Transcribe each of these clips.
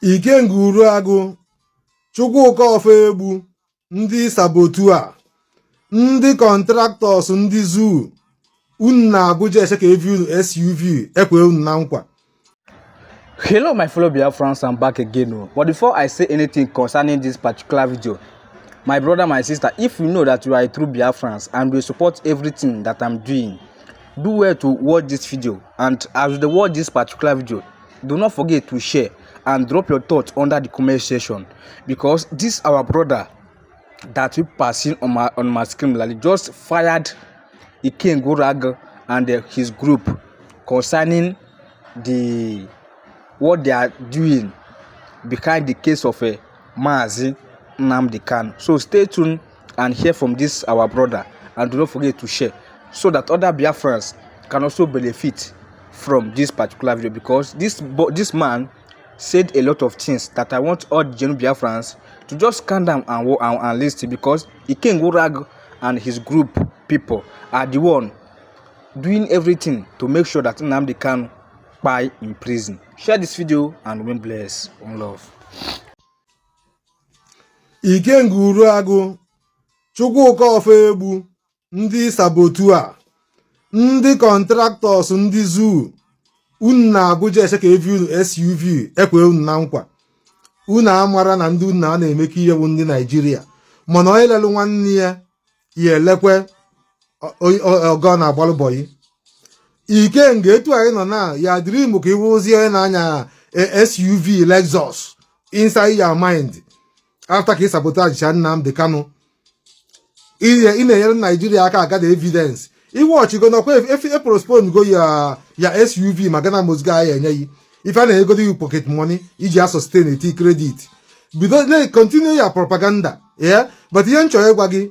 Ikenga Uruagu, Chukwuka Ofegbu, ndị sabotua, ndị contractors, ndị zoo, unu na-Abuja echeka SUV ekwe unu na nkwa. Hello my fellow Biafrans, I'm back again. But before I say anything concerning this particular video, my brother, my sister, if you know that you are a true Biafrans and will support everything that I'm doing, do well to watch this video. And as you watch this particular video, do not forget to share and drop your thoughts under the comment section, because this our brother that we passing on my screen like just fired Ikenga Uruagu and his group concerning what they are doing behind the case of Mazi Nnamdi Kanu. So stay tuned and hear from this our brother, and do not forget to share so that other Biafrans can also benefit from this particular video, because this man said a lot of things that I want all the genuine Biafrans to just calm down and listen, because Ikenga Uruagu and his group people are the one doing everything to make sure that Nnamdi Kanu by in prison. Share this video and remain blessed. One love. Ikenga Uruagu, Chukwuka Ofegbu, ndị sabotua, ndị contractors, ndị zoo, unu na-Abuja echeka SUV ekwe unu na nkwa. Unu amara na ndị unu na-emeke ihe bụ ndị Nigeria, mana onye lelu nwanne ya elekwe ogo na agbalụbọyị. Ikenga, etu anyị nọ na ya dream ka iwu ozi onye na-anya SUV Lexus inside your mind after ka sabotage Nnamdi Kanu. Ị na-enyere Nigeria aka agada evidence iwọchị go nọkwa postpone go ya SUV magana mozga ya enye yi ife a na-ego dị pocket money iji sustain eti credit bido na continue ya propaganda but ihe nchọrọ ịgwa gị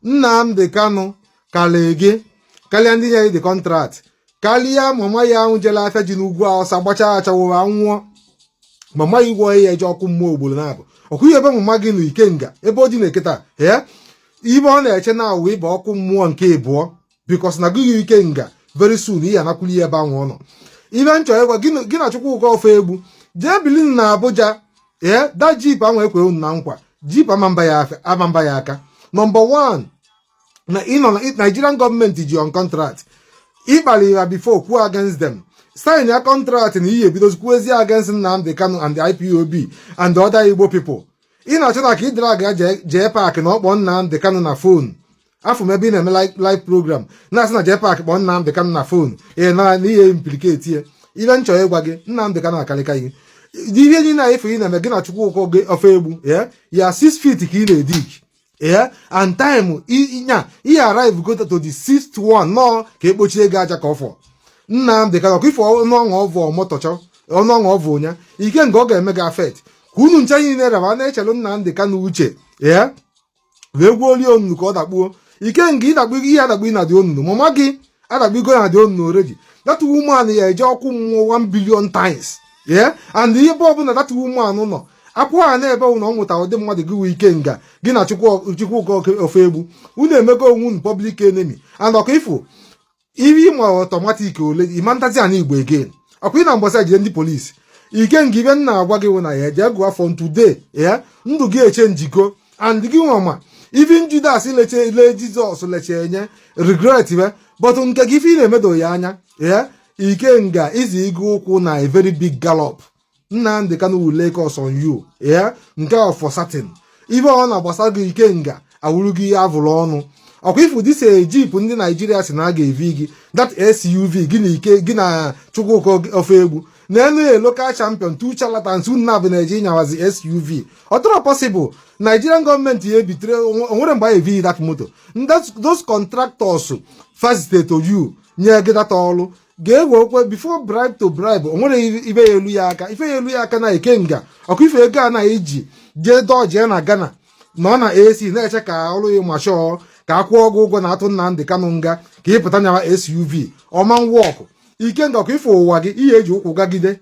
Nnamdi Kanu kalịa ndị nye the contract, kalịa mama ya ahụ jela afịa ji n'ugwu Awụsa gbacha achawụwa nwụọ, mama igwe ya eje ọkụ mmụọ ogbolo na-abụ ọkụ ihe ebe mama gị na Ikenga ebe ọ dị na-eketa ibe ọ na-eche na awụ ịba ọkụ mmụọ nke ịbụọ, because na gị Ikenga very soon ihe anakwuli ebe ahụ ọ nọ. Ibe nchọ ịgwa gị na Chukwuka Ofegbu jee bilin na Abuja that jeep ahụ ekwe unu na nkwa, jeep amamba ya aka. Number one, na Nigerian government ji on contract ịkpali ya before kwuo against them, sign ya contract na ihe ebidozi kwuezi against Nnamdi Kanu and the IPOB and the other Igbo people. Ị na-achọ na ka ịdịra aga jee park na ọkpọ Nnamdi Kanu na phone afọ mebe ị na-eme live program na-asị na jee park kpọ Nnamdi Kanu na phone na ihe implicate ye. Ibe nchọ ịgwa gị Nnamdi Kanu akalịka ihe ihe niile na ife ị na-eme gị na Chukwuka Ofegbu ya 6 feet ka ị na-edig and time he arrive go to the 6th one no ka ekpochie ego aja ka ọfọ. Nnamdi Kanu ọkụ ife ọnụọṅụ ọvụ ọmọtọchọ ọnụọṅụ ọvụ ụnya Ikenga ọ ga-eme gị affect ka unu nche niile raba na-echelu Nnamdi Kanu uche wee gwuolie onunu ka ọ dakpuo. Ikenga ịdakpu ihe adakpu na dị onunu, mama gị adakpugo na dị onunu already. That woman ya eje ọkụ mmụọ 1 billion times and ihe bụ ọbụla that woman nọ akwụ ha na-ebe ụnọ nwụta ụdị mmadụ gị wụ Ikenga gị na Chukwuka Ofegbu unu emego onwe unu public enemy and ọkụ ifo ihe ịma automatic ole imantazi ana Igbo again ọkụ ị na mgbasa jide ndị polisi. Ikenga ibe nna agwa gị wụ na ya jee gụọ from today ndụ gị eche njiko and gị nwama even Judas le Jizọs leche enye regret but nke gị ife ị na-emedo ya anya Ikenga izi ịga ụkwụ na a very big gallop. Nnamdi Kanu will lake us on you nke a for certain. Ibe ọ na-agbasa gị Ikenga awụrụ gị avụrụ ọnụ ọkwa ifu dịsa jeep ndị Nigeria si na ga-evi gị that SUV gị na Chukwuka Ofegbu na-enu local champion 2 charlatans nnabụ na-eji nyawazi SUV ọ tọrọ possible. Nigerian government ya ebitere onwere mgbe evi that moto those contractors facilitate to you nye gị data ọrụ ga-ewe okwe before bribe to bribe onwere ife ya elu ya aka na Ikenga ọkụ ife ego a na-eji jee dọjee na Ghana nọ na AC na-eche ka ọrụ ya mashọ ka akwụọ ọgwụ ụgwọ na-atụ Nnamdi Kanu nga ka ịpụta nyawa SUV ọma wọkụ. Ikenga ọkụ ife ụwa gị ihe eji ụkwụ gagide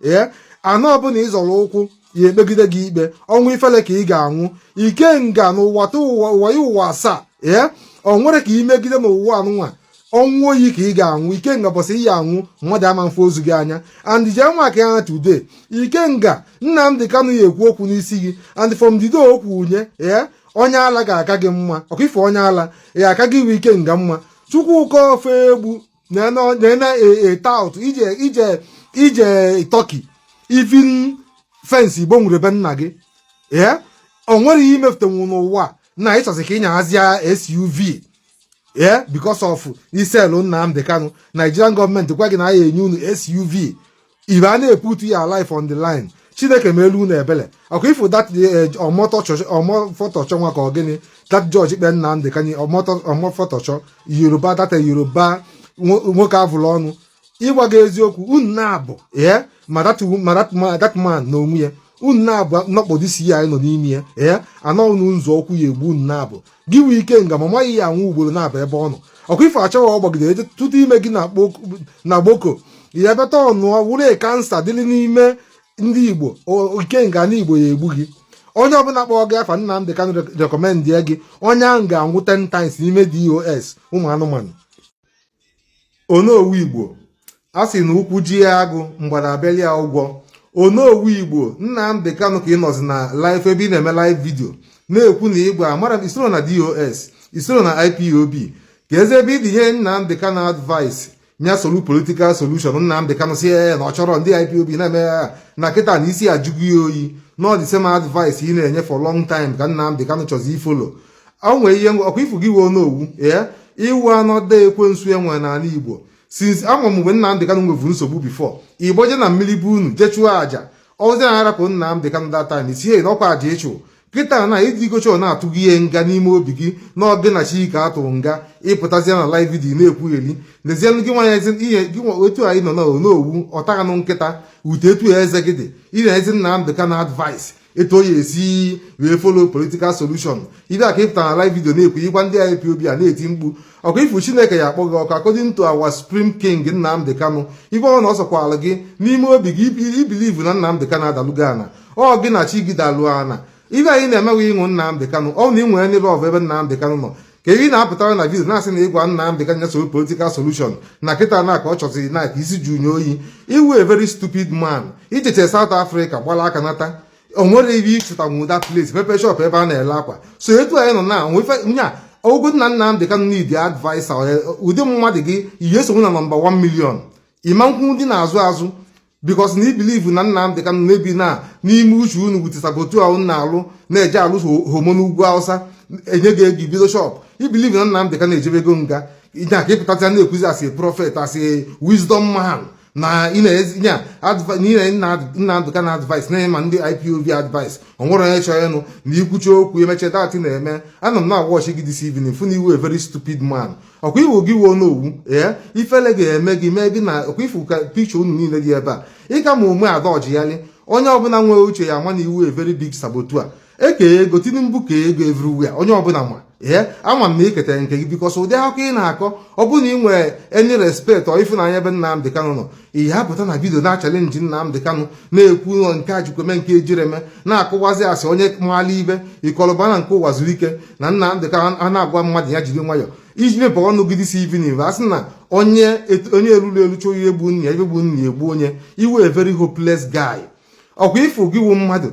anọ ọbụla ịzọrọ ụkwụ ya ekpegide gị ikpe ọnwụ ifele ka ị ga-anwụ. Ikenga n'ụwa ya ụwa asaa o nwere ka imegide n'ụwa anụnwa ọnwụ oyi ka ị ga-anwụ. Ikenga bọsị ihe anwụ mmadụ ama mfe ozu gị anya. And jee maka ya today Ikenga Nnamdi Kanu ya ekwu okwu n'isi gị, and from the day okwu unye onye ala ga-aka gị mma. Ọkwa ife onye ala ya aka gị bụ Ikenga mma. Chukwuka ofe egbu na-eta ije Turkey even fence Igbo nwere be nna gị o nwere ihe imefụtanwu n'ụwa na ịchọsị ka ị nyaghazie SUV because of iselu Nnamdi Kanu. Nigerian gọọmenti gwa gị na ya enye unu SUV ibe a na-eputu ya life on the line. Chineke ma elu unu ebele. Ọkwa ifu that ọmọfọtọchọ nwa ka ọ gịnị that George ikpe Nnamdi Kanu ọmọfọtọchọ Yoruba data Yoruba nwoke avụrụ ọnụ. Ịgwa gị eziokwu unu na-abụ ma that man na onwe ya unu na-abụ nọkpọdisi ya anyị nọ n'ime ya anọ unu nzọ okwu ya egbu unu na-abụ gị wee Ikenga ma maghị ya anwụ ugboro na-abụ ebe ọ nọ. Ọkwa ife achọghị ọ gbagidere tutu ime gị na gboko ya beta ọnụọ wụrụ kansa dịrị n'ime ndị Igbo. Ikenga na Igbo ya egbu gị. Onye ọbụla kpọọ gị afa Nnamdi Kanu rekọmendị gị onye ahụ ga-anwụ 10 times n'ime DOS ụmụ anụmanụ. Onowu Igbo a sị na ụkwụ ji ya agụ mgbada abịa ya ụgwọ. Onowu Igbo Nnamdi Kanu ka ị nọzi na live ebe ị na-eme live video na-ekwu na Igbo amara isoro na DOS isoro na IPOB ka eze ebe ịdị nye Nnamdi Kanu advice nya solu political solution. Nnamdi Kanu si na ọ chọrọ ndị IPOB na-eme ya na kịta na isi ajụgo ya oyi na the same advice ị na-enye for long time ka Nnamdi Kanu chọzi ifolo. O nwere ihe ọkwa ifu gị wee Onowu iwu anọda ekwensu enwe n'ala Igbo since ama m mgbe Nnamdi Kanu nwevu nsogbu before Igbo je na mmiri bụ unu je chụọ aja ọzi na-arapụ Nnamdi Kanu that time isi he n'ọkwa aja ịchụ kịta na idigocho na-atụghị ihe nga n'ime obi gị na ọgị na Chika atụrụ nga ịpụtazie na live video na-ekwugheli n'ezie gị nwanya ihe gị otu anyị nọ na Onowu ọtaghanụ nkịta ute etu eze gị dị ị na-ezi Nnamdi Kanu advice etu o ya esi wee follow political solution. Ibe aka ịpụta na live video na-ekwu ịgwa ndị IPOB a na-eti mkpu ọkwa ifu Chineke ya akpọ gị ọkụ according to our supreme king Nnamdi Kanu. Ibe ọ na ọ sọkwala gị n'ime obi gị ibilivu na Nnamdi Kanu adalugo ana ọ gị na chi gị dalụ ana. Ibe anyị na-emewe ịṅụ Nnamdi Kanu ọ na ị nwere n'ebe ọbụ ebe Nnamdi Kanu nọ ka ị na-apụtara na vidio na-asị na ịgwa Nnamdi Kanu nyesoro political solution na kịta na ka ọ chọziri na ka isi ju nye oyi. Iwu a very stupid man. Icheche South Africa gbala aka nata o nwere ebe ịchụtanwu that place pepe shop ebe a na-ele akwa. So etu anyị nọ na nya ogo na Nnamdi Kanu need advice ụdị mmadụ gị ihe esonwu na nọmba 1 million ịma nkwụ ndị na-azụ azụ because na ibilivu na Nnamdi Kanu na-ebi na n'ime uche unu wute sabotu ahụ na-alụ na-eje alụ homo n'ugwu Hausa enye gị ego ibido shop. Ibilivu na Nnamdi Kanu ejebego nga nya ka ịpụtacha na-ekwuzi asị prophet asị wisdom man na Nnamdi Kanu advice na ma ndị IPOB advice ọ nwere onye chọrọ ịnụ na ikwuchi okwu emeche dati na-eme. Ana m na-agwọchi gị this evening fụ na iwu a very stupid man. Ọkwa iwu gị wuo Onowu ifele ga-eme gị mee gị na ọkwa ifu ka pikcha unu niile dị ebe a ịka ma ome ada ọjịyali onye ọbụla nwee uche ya ama na iwu a very big sabotu a eke ego Tinubu ka ego everywhere onye ọbụla ma ama m na iketara nke gị bikos ụdị akụkọ ị na-akọ ọ bụ na ị nwere any respect ọ ịfụnanya ebe Nnamdi Kanu nọ ihe apụta na vidio na-achalenji Nnamdi Kanu na-ekwu nọ nke ajikweme nke ejireme na-akụwazi asị onye maala ibe ịkọlụba na nke ụwa zuru ike na Nnamdi Kanu a na-agwa mmadụ ya jiri nwayọ iji mepụ ọnụ gị disi evening a sị na onye eruru elu chọọ ihe egbu nna ya ebe gbu nna ya egbu onye iwe a very hopeless guy. Ọkwa ịfụ gị wụ mmadụ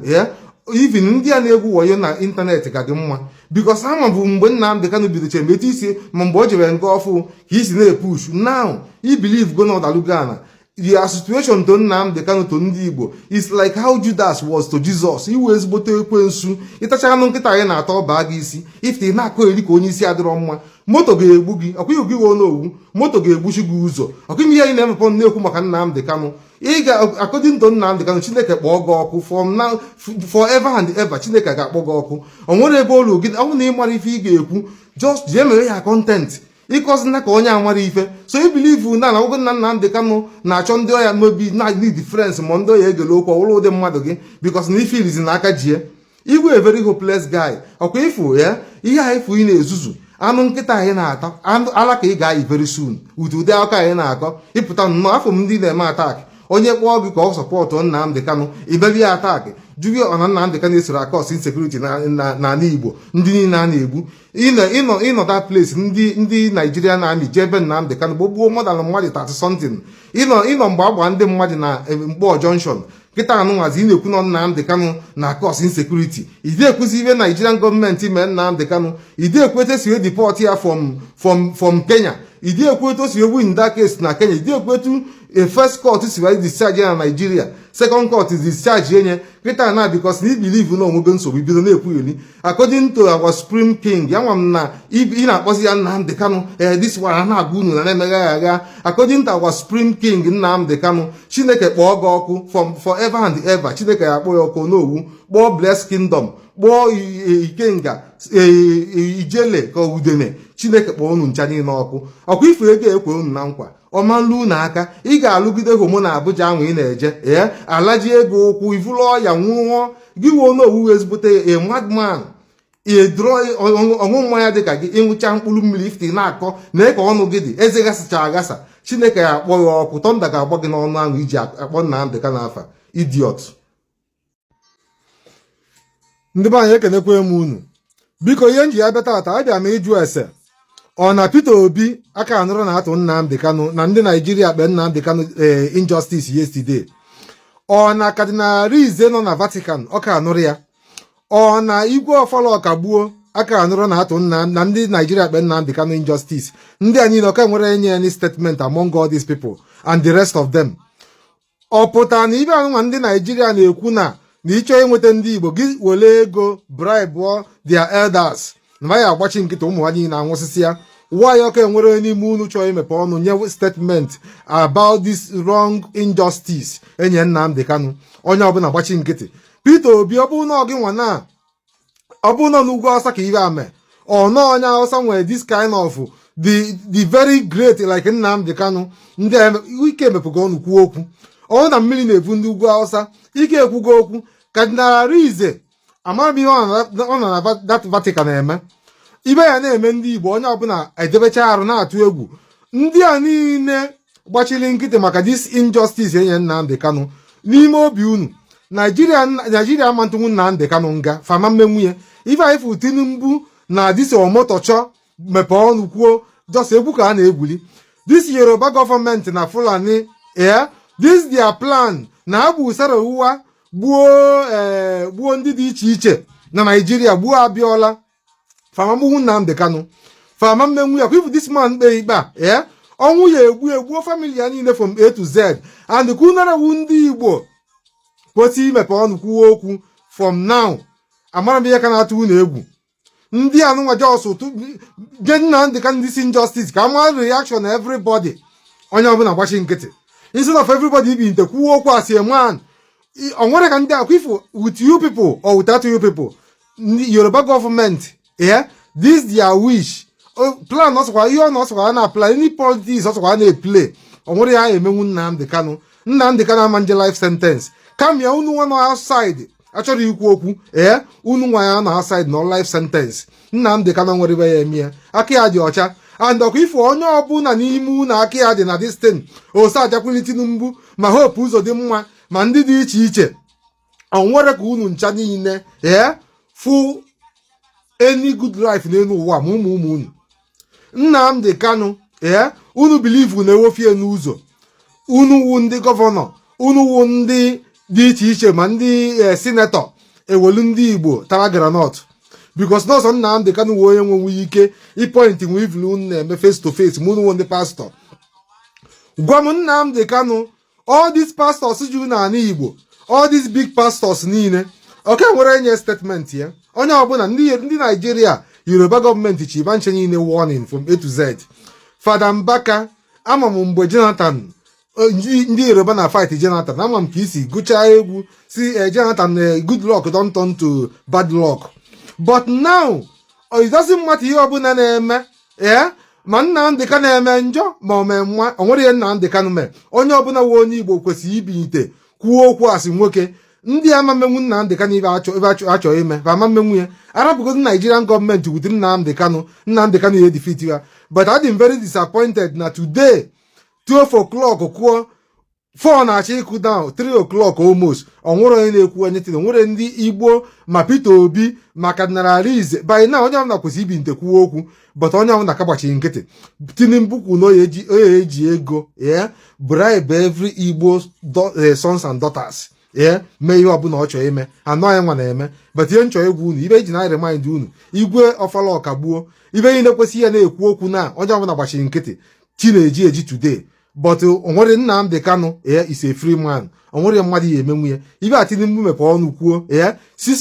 even ndị a na-egwu wayo na ịntanetị ka gị mma bikos ama bụ mgbe Nnamdi Kanu bidoche mgbe etu isi ma mgbe o jere nga ọfụ ka isi na-epush now ibilive go na ọdalugo ana the situation to Nnamdi Kanu to ndị Igbo is like how Judas was to Jesus. Iwe ezigbote ekwensu ịtachara anụ nkịta anyị na-atọ ọba gị isi ifte na-akọ eri ka onye isi adịrọ mma moto ga-egbu gị ọkwa ihu gị wee Onowu moto ga-egbuchi gị ụzọ ọkwa ime ihe anyị na-emepọ na-ekwu maka Nnamdi Kanu ị ga according to Nnamdi Kanu Chineke kpọọ gị ọkụ from now forever and ever Chineke ga-akpọ gị ọkụ o nwere ebe olu gị ọ bụ na ị mara ife ị ga-ekwu just jee mere ya content ịkọzi na ka onye amara ife so ibilivu na ogo na Nnamdi Kanu na-achọ ndị ọya mobi na need friends ma ndị ọya egele okwu ọwụrụ ụdị mmadụ gị bikos na ife irizi na aka jie igwe a very hopeless guy ọkwa ifu ya ihe anyị fụ ị na-ezuzu anụ nkịta anyị na-ata ala ka ị ga-ayi very soon ụdị ụdị akụkọ anyị na-akọ ịpụta nnọọ afọ m ndị na-eme atak onye kpọọ gị ka ọ sọpọtụ Nnamdi Kanu ibebi ya atak jụgị ọna Nnamdi Kanu esoro akọs insekuriti n'ala Igbo ndị niile a na-egbu ịnọ that place ndị Naijiria na-amị ji ebe Nnamdi Kanu gbogbuo mmadụ mmadụ 30 something ịnọ mgbe agba ndị mmadụ na Mkpọ junction kịta anụnwazi ị na-ekwu na Nnamdi Kanu na akọs insekuriti ide ekwuzi ibe Nigerian gọọmenti mee Nnamdi Kanu ide ekwete si deport ya from Kenya ide ekwetu si win that case na Kenya ide ekwetu first court si wee discharge ya na Nigeria second court is discharge yenye kịta na because na believe na onwego nsogbu bido na-ekwugheri according to our supreme king ya nwa m na ị na-akpọzi ya Nnamdi Kanu this one na-agwa unu na na-emegha ya agha according to our supreme king Nnamdi Kanu Chineke kpọọ gị ọkụ from forever and ever Chineke ya akpọ ya ọkụ n'owu kpọọ bless kingdom kpọọ Ikenga ijele ka udene Chineke kpọọ unu ncha niile ọkụ ọkwa ife ego ekwe unu na nkwa ọmalụ unu aka ị ga-alụgide homo na Abuja ahụ ị na-eje alaji ego ụkwụ ivulu ọya nwụọ gị wuo n'owu ezigbote a madman ọṅụ mmanya dịka gị ịṅụcha mkpụrụ mmiri ifti na-akọ na ka ọnụ gị dị eze gasịcha aghasa Chineke ya akpọ ya ọkụ tọnda ga-agba gị n'ọnụ ahụ iji akpọ Nnamdi Kanu afa idiot. Ndị be anyị ekenekwe m unu biko ihe nji ya bịa tata abịa m ịjụ ese ọ na Peter Obi aka anụrụ na-atụ Nnamdi Kanu na ndị Naijiria kpe Nnamdi Kanu injustice yesterday ọ na Cardinal Rize nọ na Vatican ọka anụrụ ya ọ na Igwe Ọfala Ọkagbuo aka anụrụ na-atụ na ndị Naijiria kpe Nnamdi Kanu injustice ndị anyị na ọka nwere enye any statement among all these people and the rest of them ọ pụtara na ibe anụnwa ndị Naijiria na-ekwu na ịchọ inweta ndị Igbo gị were ego bribe their elders na ya agbachi nkịta ụmụ ha niile anwụsịsị ya why ọka enwere n'ime unu chọọ imepe ọnụ nye statement about this wrong injustice enye Nnamdi Kanu onye ọbụla gbachi nkịtị Peter Obi ọ bụ na n'ugwu Awụsa ka ibe ame ọnọ onye Awụsa nwere this kind of the very great like Nnamdi Kanu ndị ike emepụga ọnụ kwuo okwu ọ na mmiri na-ebu ndị ugwu Awụsa ike ekwugo okwu Cardinal Rize amara m ihe ọ nọ na that Vatican eme ibe ya na-eme ndị Igbo onye ọbụla edebecha arụ na-atụ egwu ndị a niile gbachiri nkịtị maka this injustice enye Nnamdi Kanu n'ime obi unu Naijiria amantụnwu Nnamdi Kanu nga fama mmenwunye ife anyị fụ Tinubu na dis omotochọ mepe ọnụ kwuo just egwu ka a na-egwuli this Yoruba government na Fulani this their plan na agba usara ụwa gbuo ndị dị iche iche na Naijiria gbuo Abiola fama mmenwu Nnamdi Kanu fama mmenwu ya kwa ifu this man kpe ikpe a ọnwụ ya egbuo family ya niile from A to Z and kunarawu ndị Igbo kwesị imepe ọnụ kwuo okwu from now amara m ihe ka na-atụ unu egwu ndị anụnwa jos je Nnamdi Kanu this injustice ka ama reaction everybody onye ọbụla gbachi nkịtị instead of everybody ibi nte kwuo okwu as a man o nwere ka ndị akwa ifo with you people or without you people ndị Yoruba government this their wish plan ọsọkwa ihe ọ na ọsọkwa na apply any politics ọsọkwa na-eplay o nwere ya emenwu Nnamdi Kanu ama nje life sentence kamia unu nwa nọ outside achọrọ ikwu okwu unu nwa ya nọ outside no life sentence Nnamdi Kanu nwere ibe ya eme aka ya dị ọcha and ọkwa ifo onye ọbụla n'ime unu aka ya dị na destin ose ajakwuli Tinubu ma hope ụzọ dị mma ma ndị dị iche iche ọ nwere ka unu ncha niile fụ any good life n'elu ụwa ma ụmụ unu Nnamdi Kanu unu believe na ewofie n'ụzọ unu wu ndị gọvanọ unu wu ndị dị iche iche ma ndị sinetọ ewelu ndị Igbo tara granọt because nọọsọ Nnamdi Kanu wee onye nwenwe ike ịpọintị nwe ivulu unu na-eme face to face ma unu wu ndị pastọ gwa m Nnamdi Kanu all these pastors juru n'ala Igbo all these big pastors niile oke nwere enye statement ya onye ọbụla ndị Naijiria Yoruba gọọmenti chiba nche niile warning from A to Z Fada Mbaka ama m mgbe Jonathan ndị Yoruba na fight Jonathan ama m ka isi gụchaa egwu si Jonathan good luck don't turn to bad luck but now it doesn't matter ihe ọbụla na-eme ma Nnamdi Kanu na-eme njọ ma o mee nwa o nwere ihe Nnamdi Kanu mee onye ọbụla wee onye Igbo kwesịrị ibi ite kwuo okwu asị nwoke ndị ama mmenwu Nnamdi Kanu ebe achọ ime fa ama mmenwu ya arapụgo Nigerian gọọmenti wutere Nnamdi Kanu ya defeat ya but I am very disappointed na today 12 o'clock kwuo 4 na-achọ ịkụ down 3 o'clock almost ọ nwere onye na-ekwu anything. Nwere ndị Igbo ma Peter Obi ma Cardinal Alize by now onye ọbụla kwesịrị ibi nte kwuo okwu, but onye ọbụla kagbachiri nkịtị. Tinubu kwu na onye eji ego bribe every Igbo sons and daughters mee ihe ọbụla ọ chọrọ ime, anọ ya nwa na-eme. But ihe nchọ egwu unu ibe eji na remind unu igwe ọfala ọkagbuo ibe ihe na-ekwesịghị ya na-ekwu okwu na onye ọbụla gbachiri nkịtị chi na-eji eji today. But onwere Nnamdi Kanu is a free man, onwere mmadụ ya emenwu ya ibe Tinubu mepe ọnụ kwuo 6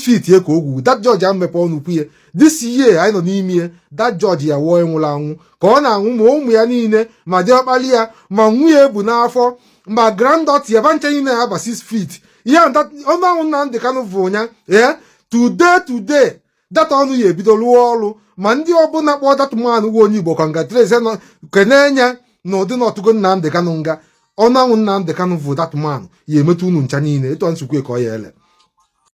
feet ka ogwu that judge ahụ mepe ọnụ kwuo this year anyị nọ n'ime that judge ya wụọ enwụrụ anwụ ka ọ na-anwụ ma ụmụ ya niile ma dị ọkpali ya ma nwunye bụ n'afọ ma granddaughter ya bancha niile ya ba 6 feet ihe ọnụ anwụ Nnamdi Kanu bụ ụnya today data ọnụ ya ebido lụọ ọrụ ma ndị ọbụla kpọọ datụmanụ gwa onye Igbo congratulate kenenya na ụdị na ọtụgo Nnamdi Kanu nga ọnụ anwụ Nnamdi Kanu bụ datụmanụ ya emetụ unu ncha niile etu nsukwe ka ọ ya ele.